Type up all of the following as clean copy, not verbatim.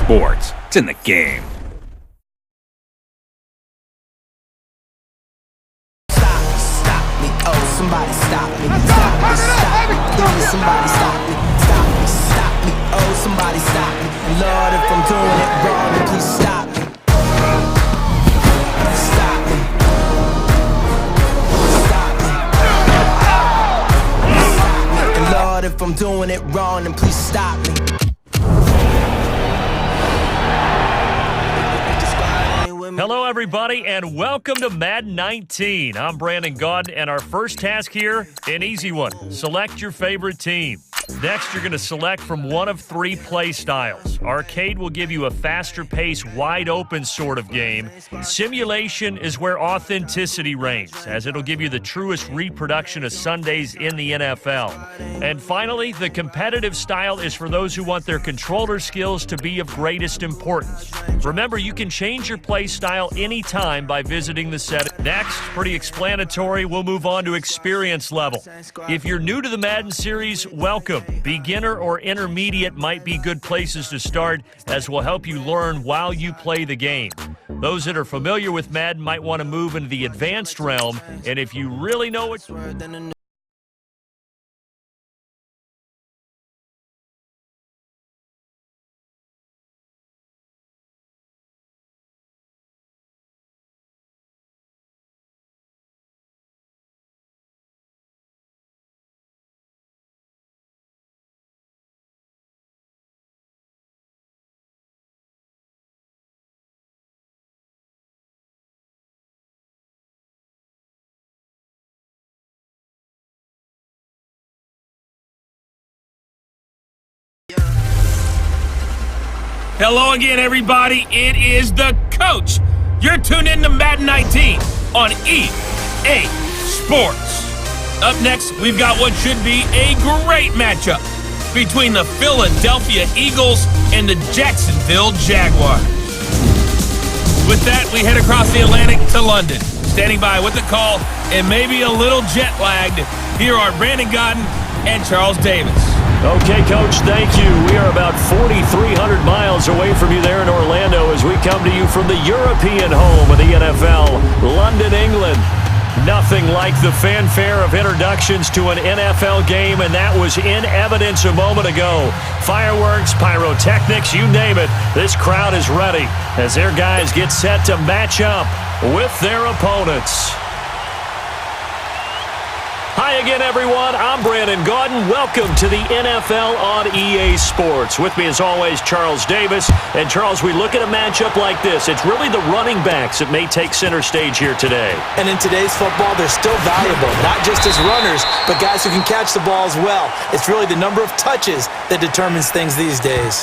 Sports. It's in the game. Somebody stop me, stop me, stop me, please, somebody stop me, stop me, stop me, oh, somebody stop me, Lord, if I'm doing it wrong, then please stop me, stop me, stop me, and Lord, if I'm doing it wrong, then please stop me. Hello, everybody, and welcome to Madden 19. I'm Brandon Gaudin, and our first task here, an easy one. Select your favorite team. Next, you're going to select from one of three play styles. Arcade will give you a faster pace, wide-open sort of game. Simulation is where authenticity reigns, as it'll give you the truest reproduction of Sundays in the NFL. And finally, the competitive style is for those who want their controller skills to be of greatest importance. Remember, you can change your play style anytime by visiting the settings. Next, pretty explanatory, we'll move on to experience level. If you're new to the Madden series, welcome. Beginner or intermediate might be good places to start, as will help you learn while you play the game. Those that are familiar with Madden might want to move into the advanced realm, and if you really know what... Hello again, everybody. It is the coach. You're tuned in to Madden 19 on EA Sports. Up next, we've got what should be a great matchup between the Philadelphia Eagles and the Jacksonville Jaguars. With that, we head across the Atlantic to London. Standing by with the call and maybe a little jet-lagged, here are Brandon Gaudin and Charles Davis. Okay, Coach, thank you. We are about 4,300 miles away from you there in Orlando as we come to you from the European home of the NFL, London, England. Nothing like the fanfare of introductions to an NFL game, and that was in evidence a moment ago. Fireworks, pyrotechnics, you name it. This crowd is ready as their guys get set to match up with their opponents. Hi again, everyone. I'm Brandon Gaudin. Welcome to the NFL on EA Sports. With me, as always, Charles Davis. And, Charles, we look at a matchup like this. It's really the running backs that may take center stage here today. And in today's football, they're still valuable, not just as runners, but guys who can catch the ball as well. It's really the number of touches that determines things these days.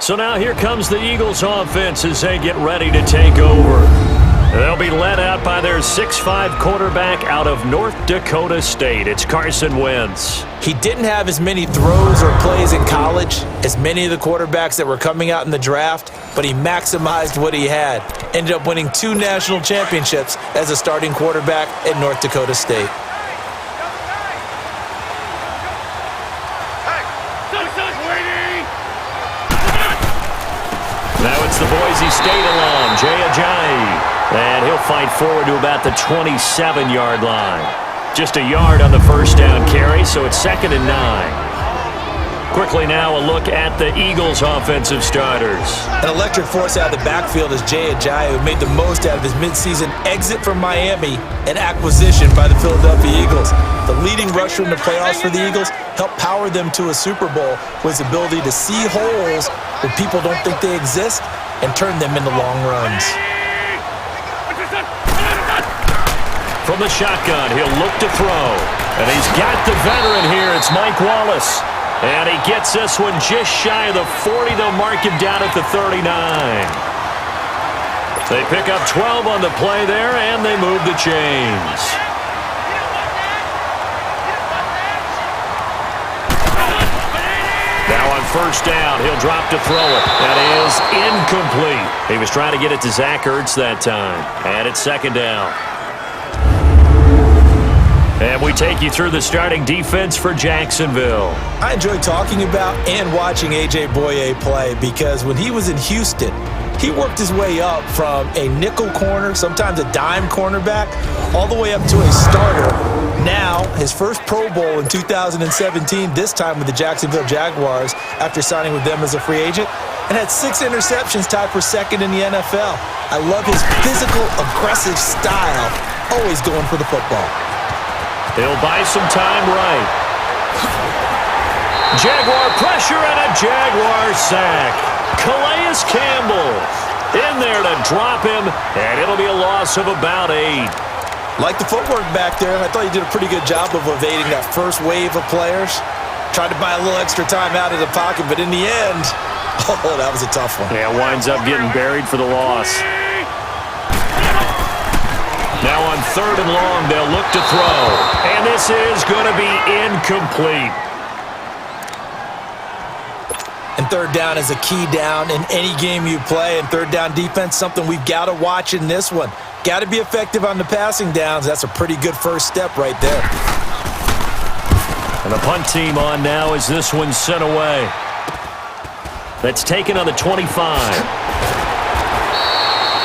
So now here comes the Eagles offense as they get ready to take over. They'll be led out by their 6'5" quarterback out of North Dakota State. It's Carson Wentz. He didn't have as many throws or plays in college as many of the quarterbacks that were coming out in the draft, but he maximized what he had. Ended up winning 2 national championships as a starting quarterback at North Dakota State. Now it's the Boise State alum, Jay Ajayi. And he'll fight forward to about the 27-yard line. Just a yard on the first down carry, so it's 2nd and 9. Quickly now, a look at the Eagles' offensive starters. An electric force out of the backfield is Jay Ajayi, who made the most out of his midseason exit from Miami and acquisition by the Philadelphia Eagles. The leading rusher in the playoffs for the Eagles helped power them to a Super Bowl with his ability to see holes where people don't think they exist and turn them into long runs. From the shotgun, he'll look to throw. And he's got the veteran here. It's Mike Wallace. And he gets this one just shy of the 40. They'll mark him down at the 39. They pick up 12 on the play there, and they move the chains. Now on first down, he'll drop to throw it. That is incomplete. He was trying to get it to Zach Ertz that time. And it's 2nd down. And we take you through the starting defense for Jacksonville. I enjoy talking about and watching A.J. Boye play because when he was in Houston, he worked his way up from a nickel corner, sometimes a dime cornerback, all the way up to a starter. Now, his first Pro Bowl in 2017, this time with the Jacksonville Jaguars after signing with them as a free agent, and had 6 interceptions, tied for second in the NFL. I love his physical, aggressive style, always going for the football. He'll buy some time right. Jaguar pressure and a Jaguar sack. Calais Campbell in there to drop him, and it'll be a loss of about 8. Like the footwork back there. I thought he did a pretty good job of evading that first wave of players. Tried to buy a little extra time out of the pocket, but in the end, oh, that was a tough one. Yeah, winds up getting buried for the loss. Now on 3rd and long, they'll look to throw. And this is going to be incomplete. And 3rd down is a key down in any game you play. And 3rd down defense, something we've got to watch in this one. Got to be effective on the passing downs. That's a pretty good first step right there. And the punt team on now as this one's sent away. That's taken on the 25.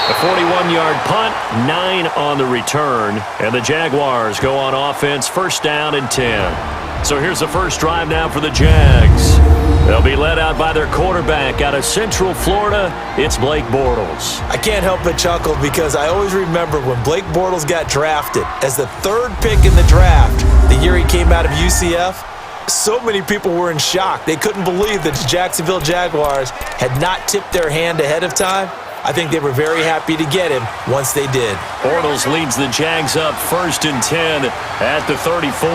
A 41-yard punt, 9 on the return. And the Jaguars go on offense, 1st down and 10. So here's the first drive now for the Jags. They'll be led out by their quarterback out of Central Florida. It's Blake Bortles. I can't help but chuckle because I always remember when Blake Bortles got drafted as the 3rd pick in the draft, the year he came out of UCF. So many people were in shock. They couldn't believe that the Jacksonville Jaguars had not tipped their hand ahead of time. I think they were very happy to get him once they did. Bortles leads the Jags up 1st and 10 at the 34.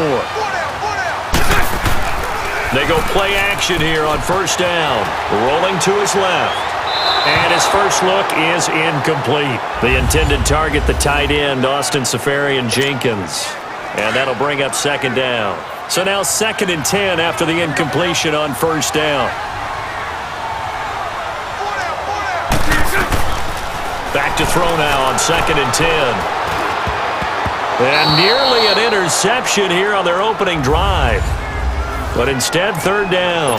They go play action here on 1st down. Rolling to his left. And his first look is incomplete. The intended target, the tight end, Austin Seferian-Jenkins. And that'll bring up 2nd down. So now 2nd and 10 after the incompletion on 1st down. Back to throw now on 2nd and 10. And nearly an interception here on their opening drive. But instead, 3rd down.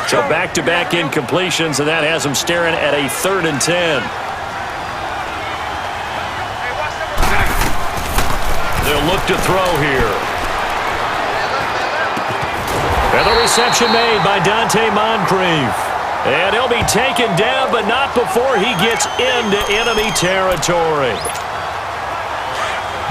So back-to-back incompletions, and that has them staring at a 3rd and 10. They'll look to throw here. And the reception made by Dante Moncrief. And he'll be taken down, but not before he gets into enemy territory.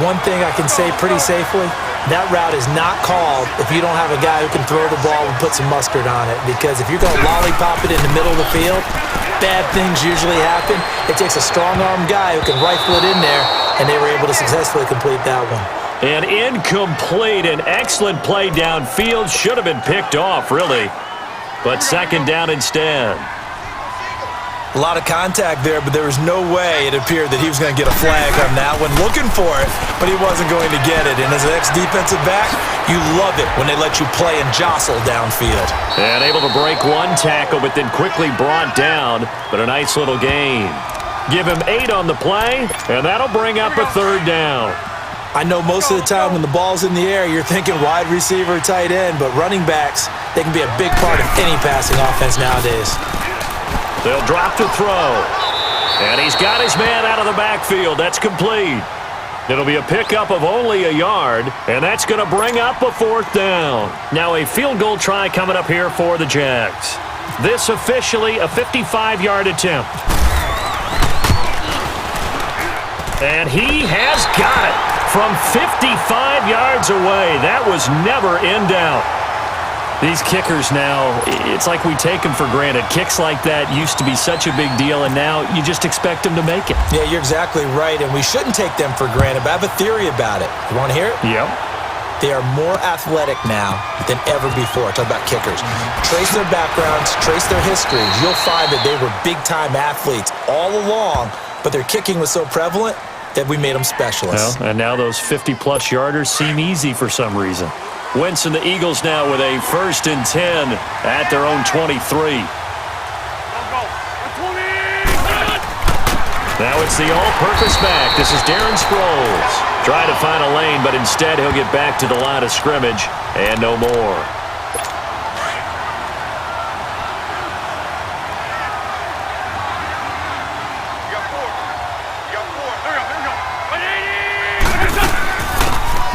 One thing I can say pretty safely, that route is not called if you don't have a guy who can throw the ball and put some mustard on it. Because if you're going to lollipop it in the middle of the field, bad things usually happen. It takes a strong-armed guy who can rifle it in there, and they were able to successfully complete that one. And incomplete, an excellent play downfield. Should have been picked off, really. But 2nd down instead. A lot of contact there, but there was no way it appeared that he was going to get a flag on that one. Looking for it, but he wasn't going to get it. And as an ex-defensive back, you love it when they let you play and jostle downfield. And able to break one tackle, but then quickly brought down. But a nice little gain. Give him 8 on the play, and that'll bring up a 3rd down. I know most of the time when the ball's in the air, you're thinking wide receiver, tight end, but running backs, they can be a big part of any passing offense nowadays. They'll drop to throw. And he's got his man out of the backfield. That's complete. It'll be a pickup of only a yard, and that's going to bring up a 4th down. Now a field goal try coming up here for the Jags. This officially a 55-yard attempt. And he has got it from 55 yards away. That was never in doubt. These kickers now, it's like we take them for granted. Kicks like that used to be such a big deal, and now you just expect them to make it. Yeah, you're exactly right, and we shouldn't take them for granted, but I have a theory about it. You want to hear it? Yep. They are more athletic now than ever before. Talk about kickers. Trace their backgrounds, trace their histories. You'll find that they were big-time athletes all along, but their kicking was so prevalent that we made them specialists. Well, and now those 50-plus yarders seem easy for some reason. Wentz and the Eagles now with a 1st and 10 at their own 23. Now it's the all-purpose back. This is Darren Sproles. Trying to find a lane, but instead he'll get back to the line of scrimmage and no more.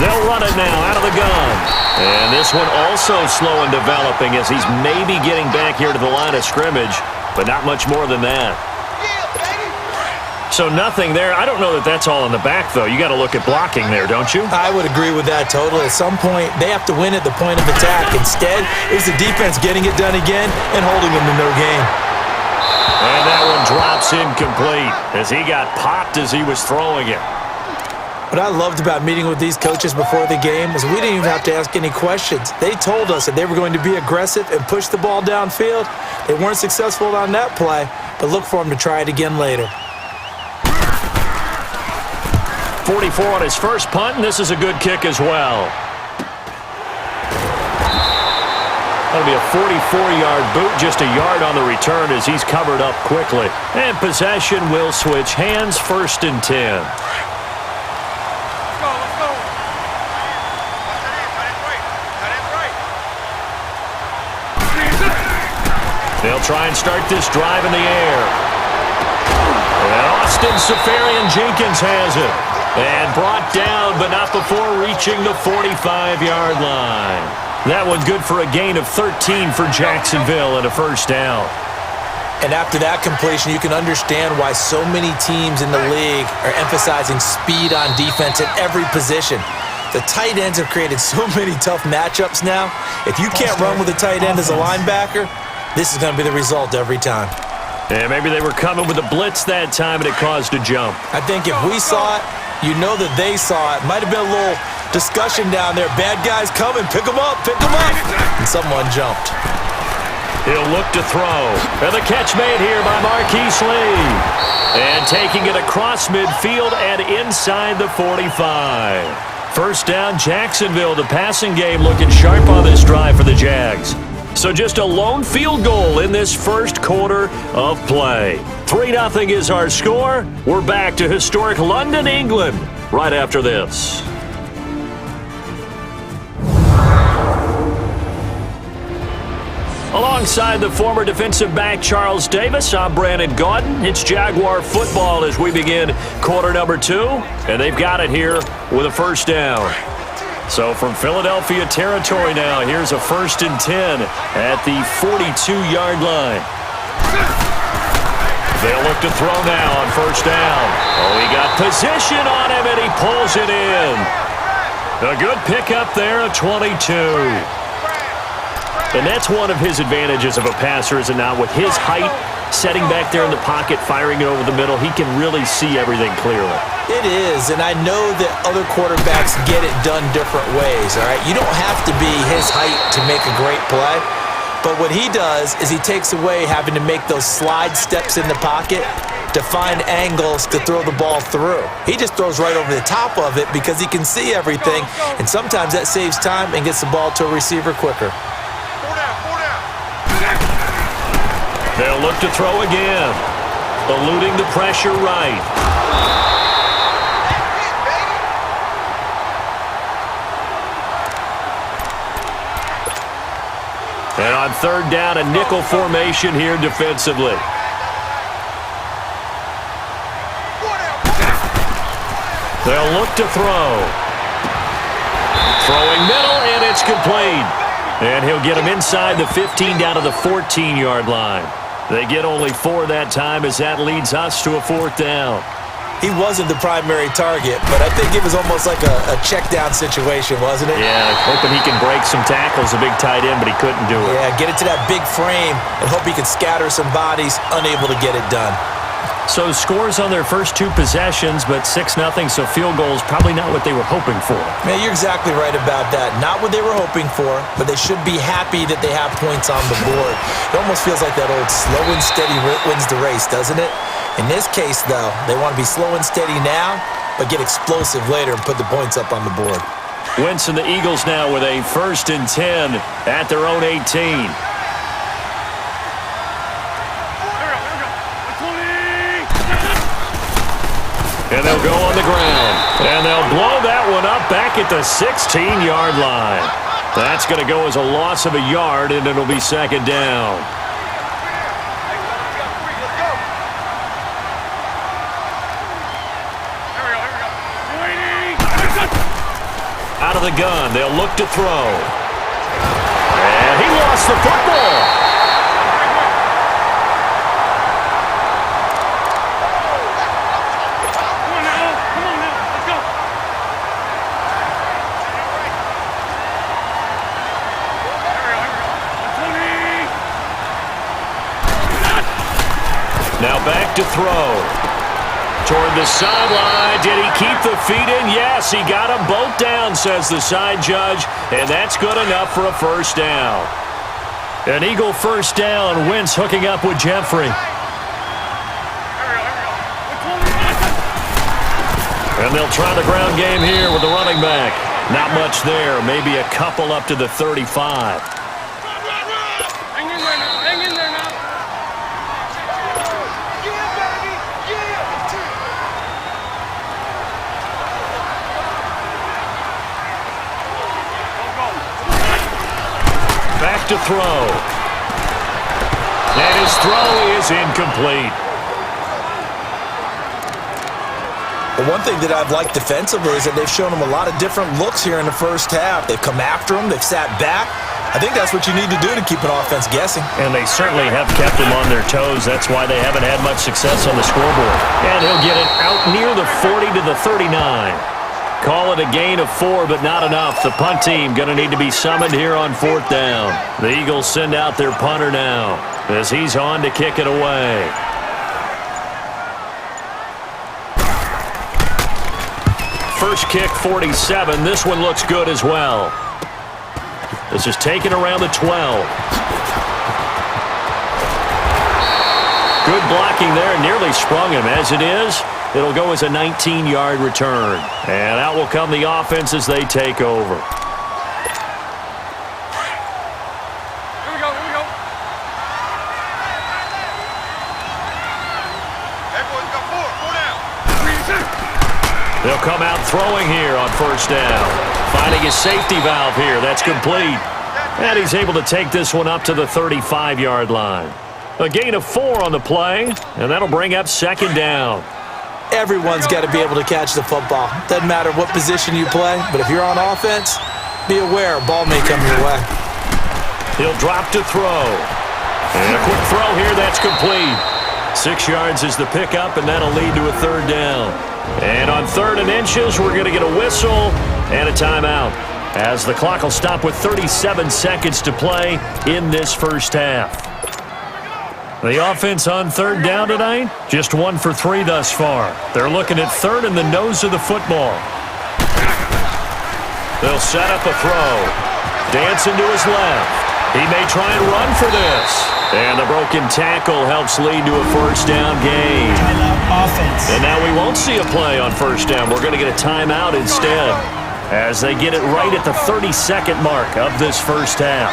They'll run it now out of the gun. And this one also slow in developing as he's maybe getting back here to the line of scrimmage, but not much more than that. So nothing there. I don't know that that's all in the back, though. You got to look at blocking there, don't you? I would agree with that totally. At some point, they have to win at the point of attack. Instead, it was the defense getting it done again and holding them to no gain. And that one drops incomplete as he got popped as he was throwing it. What I loved about meeting with these coaches before the game was we didn't even have to ask any questions. They told us that they were going to be aggressive and push the ball downfield. They weren't successful on that play, but look for them to try it again later. 44 on his first punt, and this is a good kick as well. That'll be a 44-yard boot, just a yard on the return as he's covered up quickly. And possession will switch hands, 1st and 10. They'll try and start this drive in the air. And Austin Safarian-Jenkins has it. And brought down, but not before reaching the 45-yard line. That one good for a gain of 13 for Jacksonville and a 1st down. And after that completion, you can understand why so many teams in the league are emphasizing speed on defense at every position. The tight ends have created so many tough matchups now. If you can't run with a tight end as a linebacker, this is going to be the result every time. And maybe they were coming with a blitz that time and it caused a jump. I think if we saw it, you know that they saw it. Might have been a little discussion down there. Bad guys coming. Pick them up. Pick them up. And someone jumped. He'll look to throw. And the catch made here by Marquise Lee. And taking it across midfield and inside the 45. 1st down, Jacksonville. The passing game looking sharp on this drive for the Jags. So just a lone field goal in this first quarter of play. 3-0 is our score. We're back to historic London, England, right after this. Alongside the former defensive back Charles Davis, I'm Brandon Gaudin. It's Jaguar football as we begin quarter number 2, and they've got it here with a 1st down. So from Philadelphia territory now, here's a 1st and 10 at the 42-yard line. They'll look to throw now on 1st down. Oh, he got position on him, and he pulls it in. A good pickup there, a 22. And that's one of his advantages of a passer, is it not? With his height, setting back there in the pocket, firing it over the middle, he can really see everything clearly. It is, and I know that other quarterbacks get it done different ways, all right? You don't have to be his height to make a great play, but what he does is he takes away having to make those slide steps in the pocket to find angles to throw the ball through. He just throws right over the top of it because he can see everything, and sometimes that saves time and gets the ball to a receiver quicker. They'll look to throw again, eluding the pressure right. And on 3rd down, a nickel formation here defensively. They'll look to throw. Throwing middle, and it's complete. And he'll get him inside the 15 down to the 14-yard line. They get only 4 that time as that leads us to a 4th down. He wasn't the primary target, but I think it was almost like a check down situation, wasn't it? Yeah, hoping he can break some tackles, a big tight end, but he couldn't do it. Yeah, get it to that big frame and hope he could scatter some bodies, unable to get it done. So scores on their first 2 possessions, but 6-0, so field goals probably not what they were hoping for. Man, you're exactly right about that. Not what they were hoping for, but they should be happy that they have points on the board. It almost feels like that old slow and steady wins the race, doesn't it? In this case, though, they want to be slow and steady now, but get explosive later and put the points up on the board. Wentz and the Eagles now with a 1st and 10 at their own 18. And they'll go on the ground. And they'll blow that one up back at the 16-yard line. That's going to go as a loss of a yard, and it'll be second down. Out of the gun, they'll look to throw. And he lost the football. Now back to throw. Toward the sideline. Did he keep the feet in? Yes, he got them both down, says the side judge. And that's good enough for a first down. An Eagle first down. Wentz hooking up with Jeffrey. And they'll try the ground game here with the running back. Not much there. Maybe a couple up to the 35. To throw. And his throw is incomplete. Well, one thing that I've liked defensively is that they've shown him a lot of different looks here in the first half. They've come after him. They've sat back. I think that's what you need to do to keep an offense guessing. And they certainly have kept him on their toes. That's why they haven't had much success on the scoreboard. And he'll get it out near the 40 to the 39. Call it a gain of 4, but not enough. The punt team going to need to be summoned here on fourth down. The Eagles send out their punter now as he's on to kick it away. First kick, 47. This one looks good as well. This is taken around the 12. Good blocking there. Nearly sprung him. As it is, it'll go as a 19-yard return. And out will come the offense as they take over. Here we go. Everyone's got four down. They'll come out throwing here on first down. Finding his safety valve here. That's complete. And he's able to take this one up to the 35-yard line. A gain of 4 on the play, and that'll bring up second down. Everyone's got to be able to catch the football. Doesn't matter what position you play, but if you're on offense, be aware a ball may come your way. He'll drop to throw. And a quick throw here, that's complete. 6 yards is the pickup, and that'll lead to a third down. And on 3rd and inches, we're going to get a whistle and a timeout, as the clock will stop with 37 seconds to play in this first half. The offense on 3rd down tonight, just 1 for 3 thus far. They're looking at 3rd in the nose of the football. They'll set up a throw. Dancing to his left. He may try and run for this. And the broken tackle helps lead to a first down gain. Offense. And now we won't see a play on first down. We're going to get a timeout instead, as they get it right at the 32nd mark of this first half.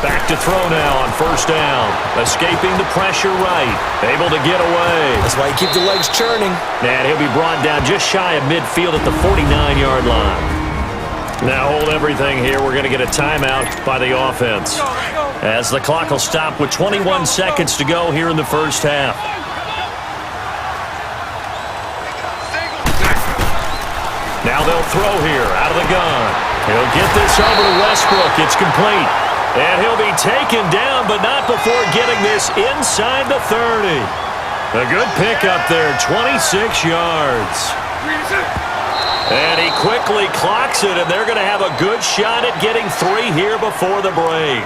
Back to throw now on first down. Escaping the pressure right. Able to get away. That's why you keep the legs churning. And he'll be brought down just shy of midfield at the 49-yard line. Now hold everything here. We're going to get a timeout by the offense, as the clock will stop with 21 seconds to go here in the first half. Now they'll throw here out of the gun. He'll get this over to Westbrook. It's complete. And he'll be taken down, but not before getting this inside the 30. A good pickup there, 26 yards. And he quickly clocks it, and they're going to have a good shot at getting 3 here before the break.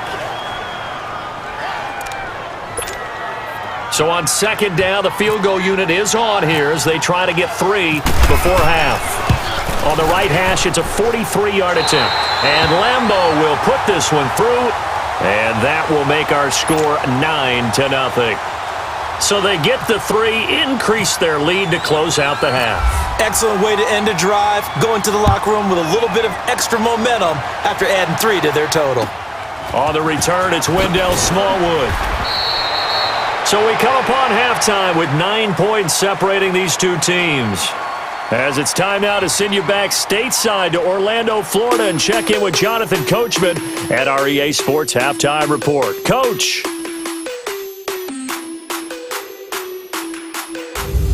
So on 2nd down, the field goal unit is on here as they try to get 3 before half. On the right hash, it's a 43-yard attempt. And Lambo will put this one through, and that will make our score 9-0. So they get the 3, increase their lead to close out the half. Excellent way to end a drive. Go into the locker room with a little bit of extra momentum after adding 3 to their total. On the return, it's Wendell Smallwood. So So we come upon halftime with 9 points separating these two teams. As it's time now to send you back stateside to Orlando, Florida, and check in with Jonathan Coachman at our EA Sports Halftime Report. Coach.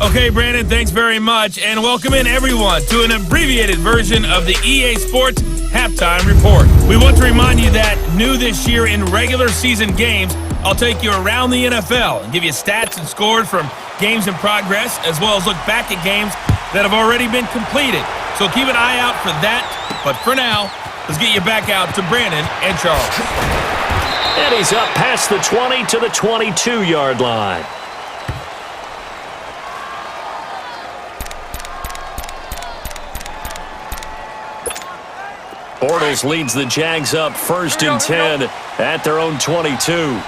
Okay, Brandon, thanks very much, and welcome in everyone to an abbreviated version of the EA Sports Halftime Report. We want to remind you that new this year in regular season games, I'll take you around the NFL and give you stats and scores from games in progress, as well as look back at games that have already been completed. So keep an eye out for that. But for now, let's get you back out to Brandon and Charles. And he's up past the 20 to the 22-yard line. Bortles leads the Jags up 1st and 10 at their own 22.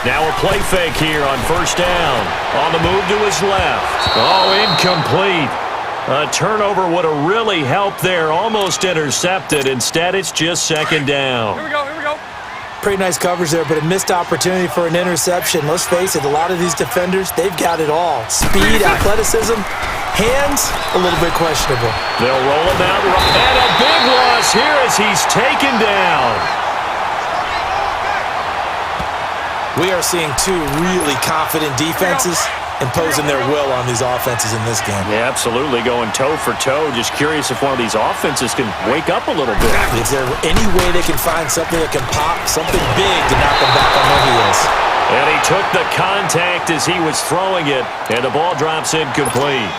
Now a play fake here on 1st down. On the move to his left. Oh, incomplete. A turnover would have really helped there. Almost intercepted. Instead, it's just 2nd down. Here we go. Pretty nice coverage there, but a missed opportunity for an interception. Let's face it, a lot of these defenders, they've got it all. Speed, athleticism, hands, a little bit questionable. They'll roll him out. And a big loss here as he's taken down. We are seeing two really confident defenses imposing their will on these offenses in this game. Yeah, absolutely, going toe for toe. Just curious if one of these offenses can wake up a little bit. Is there any way they can find something that can pop, something big to knock them back on their heels? And he took the contact as he was throwing it, and the ball drops incomplete.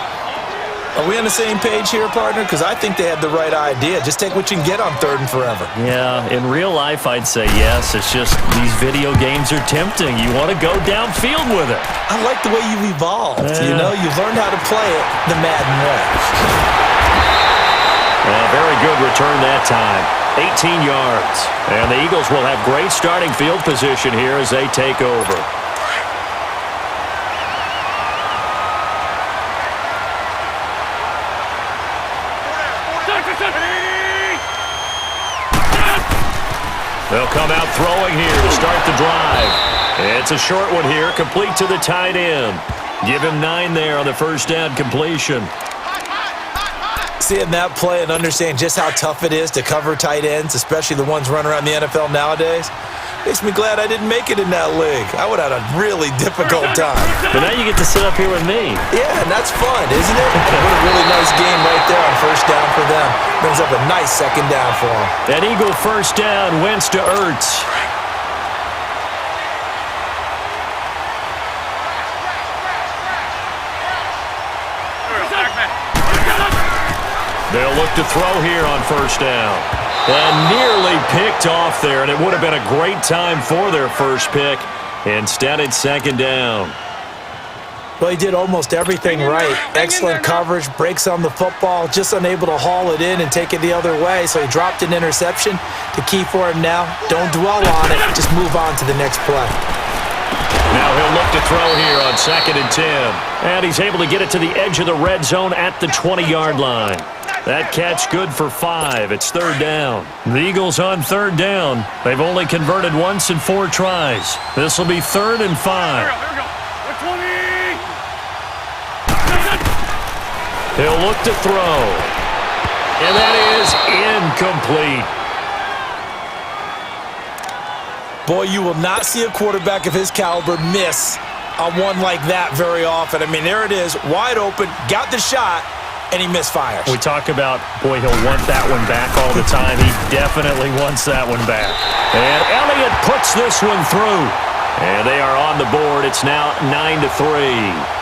Are we on the same page here, partner? Because I think they had the right idea. Just take what you can get on 3rd and forever. Yeah, in real life, I'd say yes. It's just these video games are tempting. You want to go downfield with it. I like the way you've evolved. You know, you've learned how to play it the Madden way. Very good return that time. 18 yards. And the Eagles will have great starting field position here as they take over. They'll come out throwing here to start the drive. It's a short one here, complete to the tight end. Give him 9 there on the 1st down completion. Seeing that play and understanding just how tough it is to cover tight ends, especially the ones running around the NFL nowadays, makes me glad I didn't make it in that league. I would have had a really difficult time. But now you get to sit up here with me. Yeah, and that's fun, isn't it? What a really nice game right there on 1st down for them. Brings up a nice 2nd down for them. An Eagle 1st down, Wentz to Ertz. They'll look to throw here on 1st down. And nearly picked off there, and it would have been a great time for their first pick. Instead, it's 2nd down. Well, he did almost everything right. Excellent coverage, breaks on the football, just unable to haul it in and take it the other way, so he dropped an interception. The key for him now, don't dwell on it, just move on to the next play. Now he'll look to throw here on 2nd and 10. And he's able to get it to the edge of the red zone at the 20-yard line. That catch good for 5. It's 3rd down. The Eagles on 3rd down. They've only converted once in 4 tries. This will be 3rd and 5. Here we go. 20. He'll look to throw. And that is incomplete. Boy, you will not see a quarterback of his caliber miss on one like that very often. I mean, there it is, wide open, got the shot, and he misfires. We talk about, boy, he'll want that one back all the time. He definitely wants that one back. And Elliott puts this one through. And they are on the board. It's now 9-3.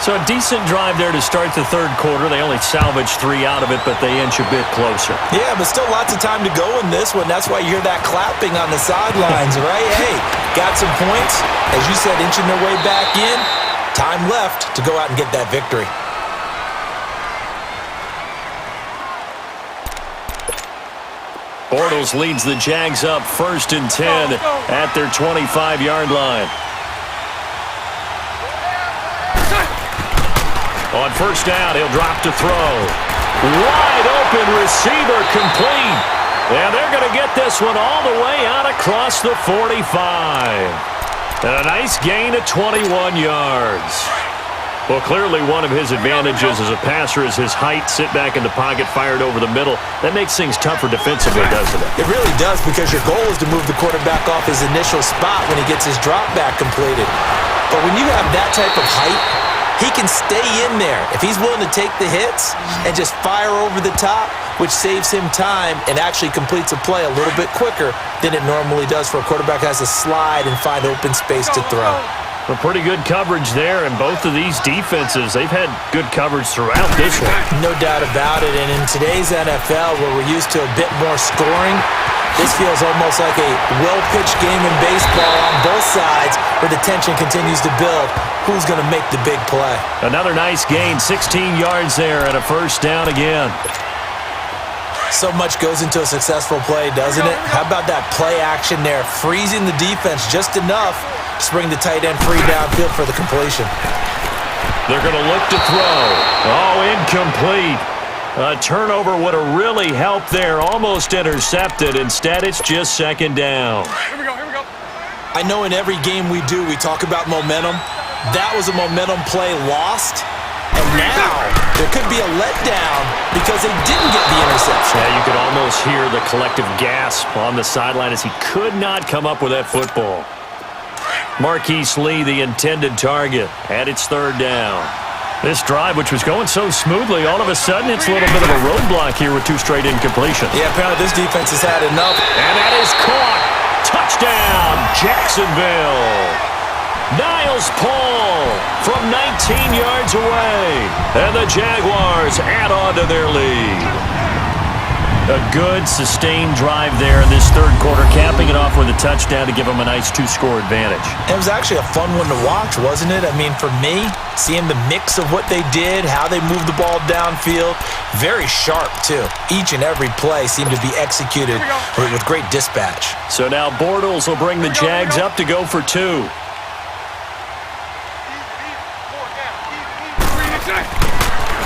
So a decent drive there to start the 3rd quarter. They only salvaged 3 out of it, but they inch a bit closer. Yeah, but still lots of time to go in this one. That's why you hear that clapping on the sidelines, right? Hey, got some points. As you said, inching their way back in. Time left to go out and get that victory. Bortles leads the Jags up 1st and 10 at their 25-yard line. On 1st down, he'll drop to throw. Wide open receiver complete. And they're going to get this one all the way out across the 45. And a nice gain of 21 yards. Well, clearly one of his advantages as a passer is his height. Sit back in the pocket, fired over the middle. That makes things tougher defensively, doesn't it? It really does, because your goal is to move the quarterback off his initial spot when he gets his drop back completed. But when you have that type of height, he can stay in there if he's willing to take the hits and just fire over the top, which saves him time and actually completes a play a little bit quicker than it normally does for a quarterback who has to slide and find open space to throw. A pretty good coverage there, and both of these defenses, they've had good coverage throughout this one. No doubt about it, and in today's NFL, where we're used to a bit more scoring, this feels almost like a well-pitched game in baseball on both sides where the tension continues to build. Who's going to make the big play? Another nice gain, 16 yards there, and a first down again. So much goes into a successful play, doesn't it? How about that play action there, freezing the defense just enough to bring the tight end free downfield for the completion. They're going to look to throw. Oh, incomplete. A turnover would have really helped there. Almost intercepted. Instead, it's just second down. Here we go, here we go. I know in every game we do, we talk about momentum. That was a momentum play lost. And now there could be a letdown because they didn't get the interception. Yeah, you could almost hear the collective gasp on the sideline as he could not come up with that football. Marquise Lee, the intended target, at its third down. This drive, which was going so smoothly, all of a sudden it's a little bit of a roadblock here with two straight incompletions. Yeah, apparently this defense has had enough. And that is caught. Touchdown, Jacksonville. Niles Paul from 19 yards away. And the Jaguars add on to their lead. A good, sustained drive there in this third quarter, capping it off with a touchdown to give them a nice two-score advantage. It was actually a fun one to watch, wasn't it? I mean, for me, seeing the mix of what they did, how they moved the ball downfield, very sharp, too. Each and every play seemed to be executed with great dispatch. So now Bortles will bring the Jags up to go for two.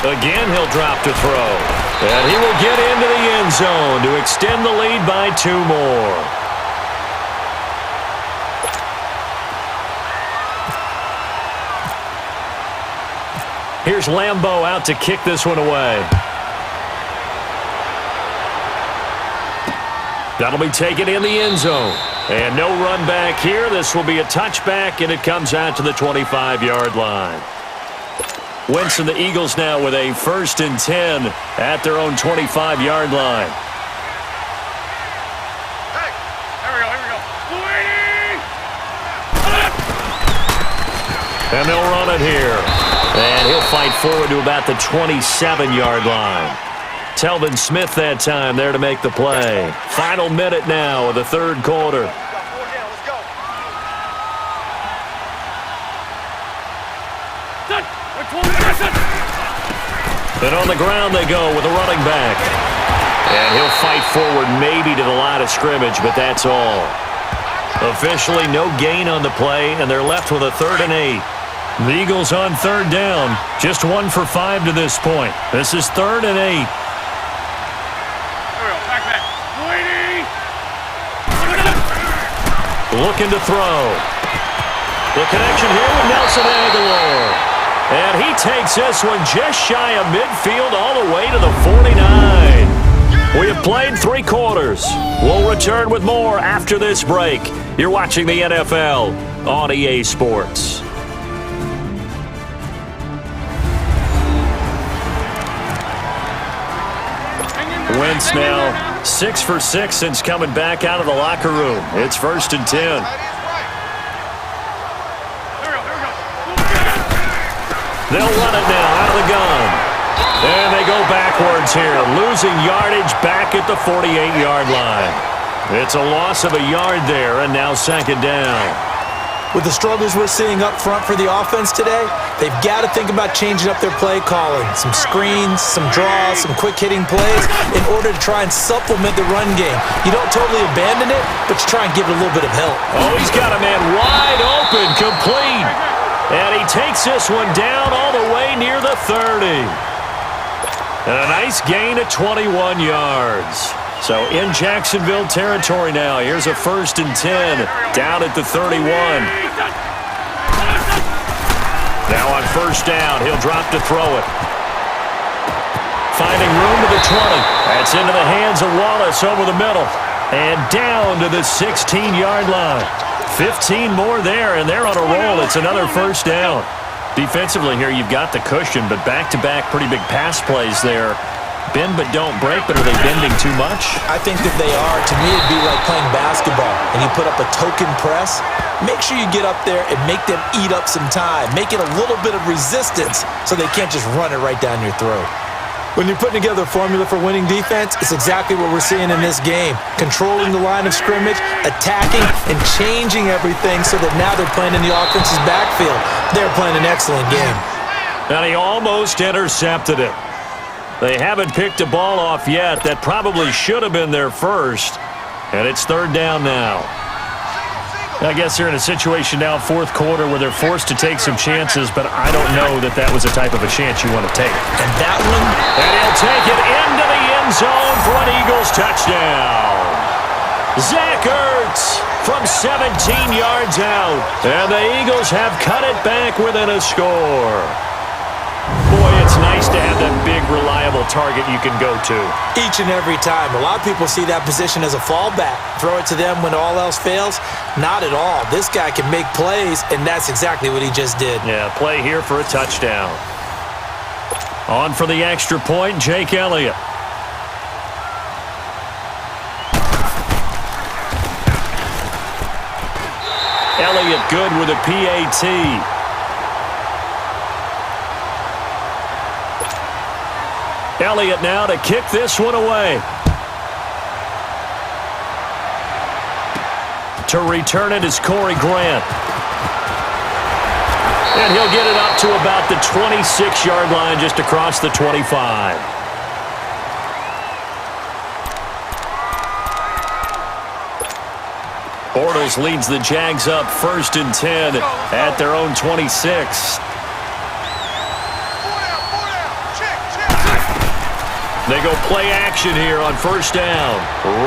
Again, he'll drop to throw. And he will get into the end zone to extend the lead by two more. Here's Lambeau out to kick this one away. That'll be taken in the end zone. And no run back here. This will be a touchback, and it comes out to the 25-yard line. Wentz and the Eagles now with a 1st and 10 at their own 25-yard line. Hey, here we go. And they'll run it here. And he'll fight forward to about the 27-yard line. Telvin Smith that time there to make the play. Final minute now of the third quarter. Let's go. And on the ground they go with a running back. And he'll fight forward maybe to the line of scrimmage, but that's all. Officially no gain on the play, and they're left with a 3rd and 8. The Eagles on third down, just 1 for 5 to this point. This is 3rd and 8. Here we go, back. Looking to throw. The connection here with Nelson Aguilar. And he takes this one just shy of midfield all the way to the 49. We have played 3 quarters. We'll return with more after this break. You're watching the NFL on EA Sports. Wentz now 6 for 6 since coming back out of the locker room. It's 1st and 10. They'll run it now out of the gun. And they go backwards here, losing yardage back at the 48-yard line. It's a loss of a yard there, and now 2nd down. With the struggles we're seeing up front for the offense today, they've got to think about changing up their play calling. Some screens, some draws, some quick-hitting plays in order to try and supplement the run game. You don't totally abandon it, but you try and give it a little bit of help. Oh, he's got a man wide open, complete. And he takes this one down all the way near the 30. And a nice gain of 21 yards. So in Jacksonville territory now. Here's a 1st and 10 down at the 31. Now on 1st down, he'll drop to throw it. Finding room to the 20. That's into the hands of Wallace over the middle. And down to the 16-yard line. 15 more there, and they're on a roll. It's another 1st down. Defensively here, you've got the cushion, but back-to-back pretty big pass plays there. Bend but don't break, but are they bending too much? I think that they are. To me, it'd be like playing basketball, and you put up a token press. Make sure you get up there and make them eat up some time. Make it a little bit of resistance so they can't just run it right down your throat. When you're putting together a formula for winning defense, it's exactly what we're seeing in this game. Controlling the line of scrimmage, attacking, and changing everything so that now they're playing in the offense's backfield. They're playing an excellent game. And he almost intercepted it. They haven't picked a ball off yet. That probably should have been their first. And it's 3rd down now. I guess they're in a situation now, 4th quarter, where they're forced to take some chances, but I don't know that that was the type of a chance you want to take. And that one... And he'll take it into the end zone for an Eagles touchdown. Zach Ertz from 17 yards out. And the Eagles have cut it back within a score. Boy, it's nice to have that big, reliable target you can go to. Each and every time. A lot of people see that position as a fallback. Throw it to them when all else fails. Not at all. This guy can make plays, and that's exactly what he just did. Yeah, play here for a touchdown. On for the extra point, Jake Elliott. Elliott good with a PAT. Elliott now to kick this one away. To return it is Corey Grant. And he'll get it up to about the 26-yard line, just across the 25. Bortles leads the Jags up 1st and 10 at their own 26. They go play action here on 1st down.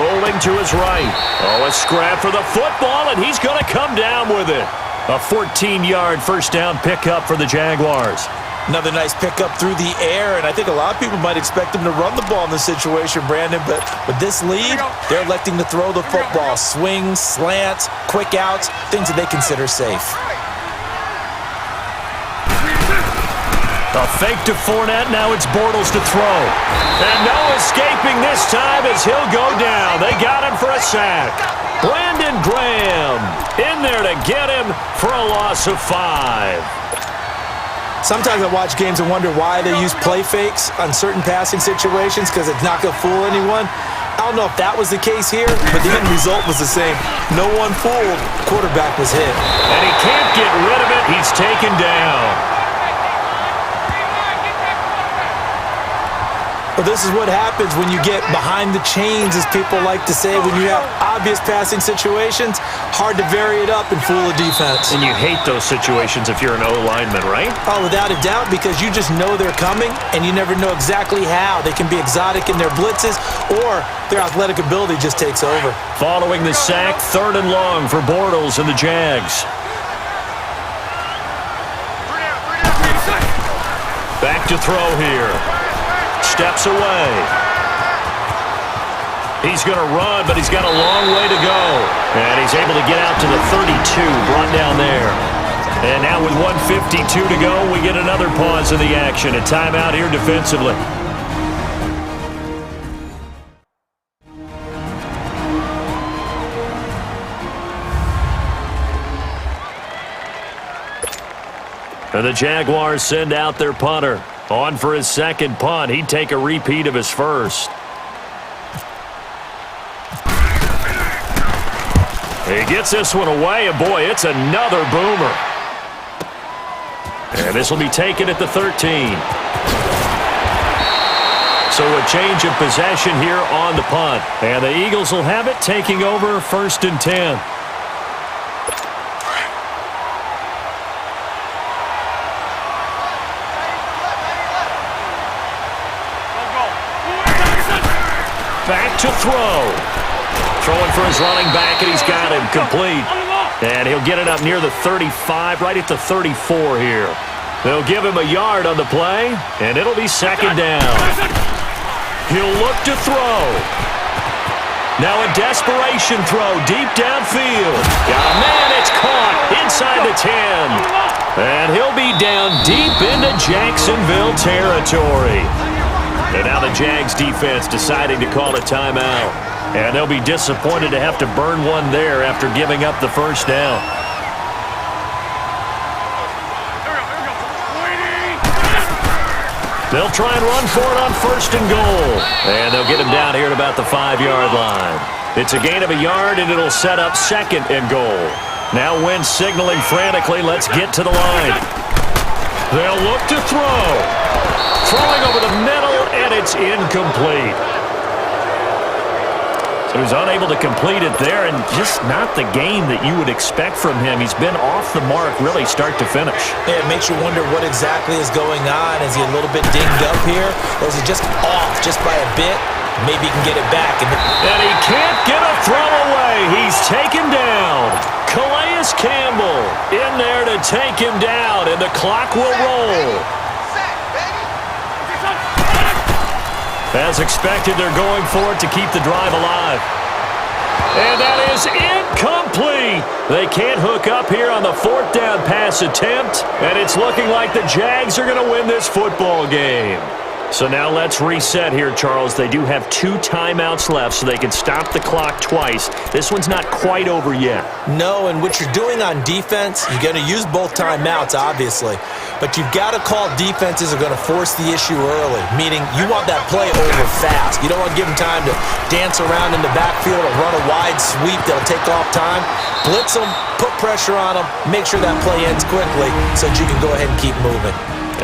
Rolling to his right. Oh, a scrap for the football, and he's going to come down with it. A 14-yard 1st down pickup for the Jaguars. Another nice pickup through the air, and I think a lot of people might expect him to run the ball in this situation, Brandon, but with this lead, they're electing to throw the football. Swings, slants, quick outs, things that they consider safe. A fake to Fournette, now it's Bortles to throw. And no escaping this time as he'll go down. They got him for a sack. Brandon Graham in there to get him for a loss of 5. Sometimes I watch games and wonder why they use play fakes on certain passing situations because it's not going to fool anyone. I don't know if that was the case here, but the end result was the same. No one fooled. Quarterback was hit. And he can't get rid of it. He's taken down. But this is what happens when you get behind the chains, as people like to say. When you have obvious passing situations, hard to vary it up and fool a defense. And you hate those situations if you're an O-lineman, right? Oh, without a doubt, because you just know they're coming, and you never know exactly how. They can be exotic in their blitzes, or their athletic ability just takes over. Following the sack, 3rd and long for Bortles and the Jags. Back to throw here. Steps away. He's going to run, but he's got a long way to go. And he's able to get out to the 32, brought down there. And now with 1:52 to go, we get another pause in the action. A timeout here defensively. And the Jaguars send out their punter. On for his 2nd punt. He'd take a repeat of his first. He gets this one away, and boy, it's another boomer. And this will be taken at the 13. So a change of possession here on the punt. And the Eagles will have it, taking over 1st and 10. to throw. Throwing for his running back, and he's got him complete. And he'll get it up near the 35, right at the 34 here. They'll give him a yard on the play, and it'll be second down. He'll look to throw. Now a desperation throw deep downfield. Got a man, it's caught inside the 10. And he'll be down deep into Jacksonville territory. And now the Jags defense deciding to call a timeout. And they'll be disappointed to have to burn one there after giving up the first down. They'll try and run for it on first and goal. And they'll get him down here at about the 5-yard line. It's a gain of a yard, and it'll set up second and goal. Now Wentz signaling frantically, let's get to the line. They'll look to throw. Throwing over the middle, and it's incomplete. So he's unable to complete it there, and just not the game that you would expect from him. He's been off the mark really start to finish. Yeah, it makes you wonder what exactly is going on. Is he a little bit dinged up here, or is he just off just by a bit? Maybe he can get it back. And he can't get a throw away. He's taken down. Calais Campbell in there to take him down, and the clock will roll. As expected, they're going for it to keep the drive alive. And that is incomplete. They can't hook up here on the fourth down pass attempt, and it's looking like the Jags are going to win this football game. So now let's reset here, Charles. They do have 2 timeouts left, so they can stop the clock twice. This one's not quite over yet. No, and what you're doing on defense, you're going to use both timeouts, obviously. But you've got to call defenses are going to force the issue early, meaning you want that play over fast. You don't want to give them time to dance around in the backfield or run a wide sweep that'll take off time. Blitz them, put pressure on them, make sure that play ends quickly so that you can go ahead and keep moving.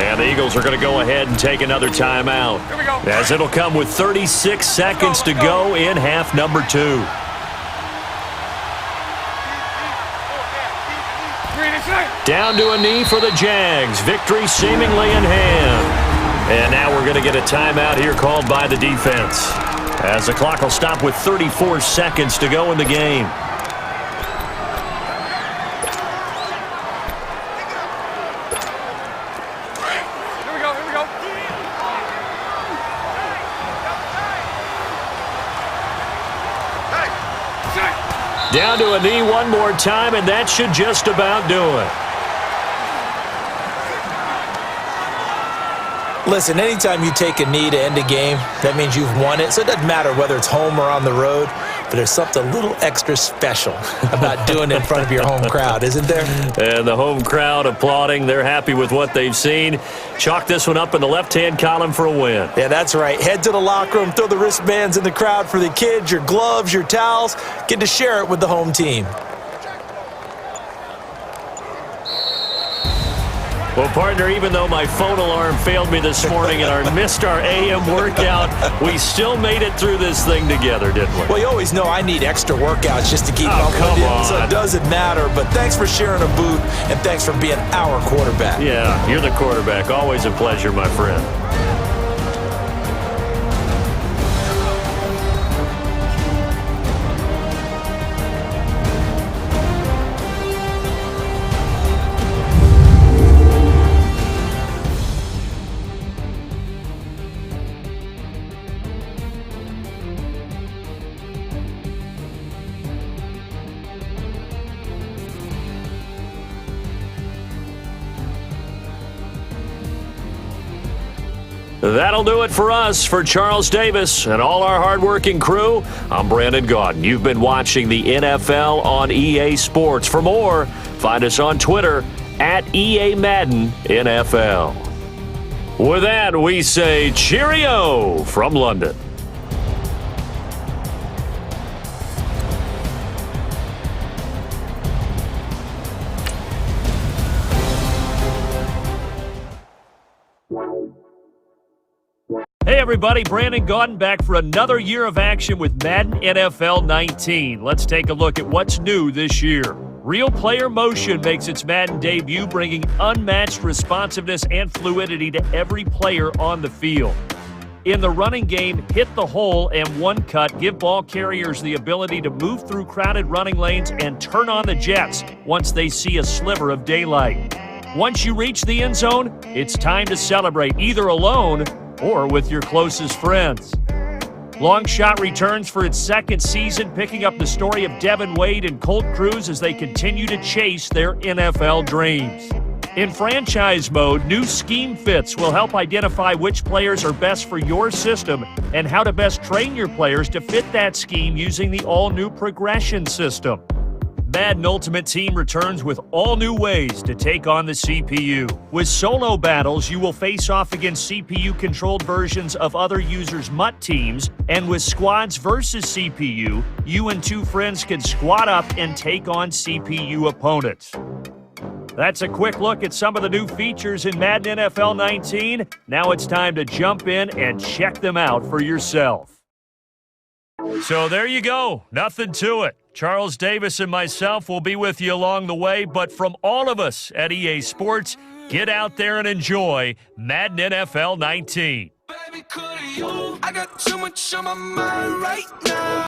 And the Eagles are going to go ahead and take another timeout, as it'll come with 36 seconds to go in half number 2. Down to a knee for the Jags. Victory seemingly in hand. And now we're going to get a timeout here called by the defense, as the clock will stop with 34 seconds to go in the game. Down to a knee one more time, and that should just about do it. Listen, anytime you take a knee to end a game, that means you've won it. So it doesn't matter whether it's home or on the road, but there's something a little extra special about doing it in front of your home crowd, isn't there? And the home crowd applauding. They're happy with what they've seen. Chalk this one up in the left-hand column for a win. Yeah, that's right. Head to the locker room, throw the wristbands in the crowd for the kids, your gloves, your towels. Get to share it with the home team. Well, partner, even though my phone alarm failed me this morning and missed our AM workout, we still made it through this thing together, didn't we? Well, you always know I need extra workouts just to keep up with come you, on. so it doesn't matter. But thanks for sharing a boot, and thanks for being our quarterback. Yeah, you're the quarterback. Always a pleasure, my friend. That'll do it for us. For Charles Davis and all our hardworking crew, I'm Brandon Gaudin. You've been watching the NFL on EA Sports. For more, find us on Twitter at EA Madden NFL. With that, we say cheerio from London. Hey everybody, Brandon Gaudin back for another year of action with Madden NFL 19. Let's take a look at what's new this year. Real player motion makes its Madden debut, bringing unmatched responsiveness and fluidity to every player on the field. In the running game, hit the hole and one cut give ball carriers the ability to move through crowded running lanes and turn on the jets once they see a sliver of daylight. Once you reach the end zone, it's time to celebrate either alone or with your closest friends. Long Shot returns for its second season, picking up the story of Devin Wade and Colt Cruz as they continue to chase their NFL dreams. In franchise mode, new scheme fits will help identify which players are best for your system and how to best train your players to fit that scheme using the all-new progression system. Madden Ultimate Team returns with all new ways to take on the CPU. With solo battles, you will face off against CPU-controlled versions of other users' MUT teams, and with squads versus CPU, you and two friends can squad up and take on CPU opponents. That's a quick look at some of the new features in Madden NFL 19. Now it's time to jump in and check them out for yourself. So there you go. Nothing to it. Charles Davis and myself will be with you along the way, but from all of us at EA Sports, get out there and enjoy Madden NFL 19. Baby, I got too much on my mind right now.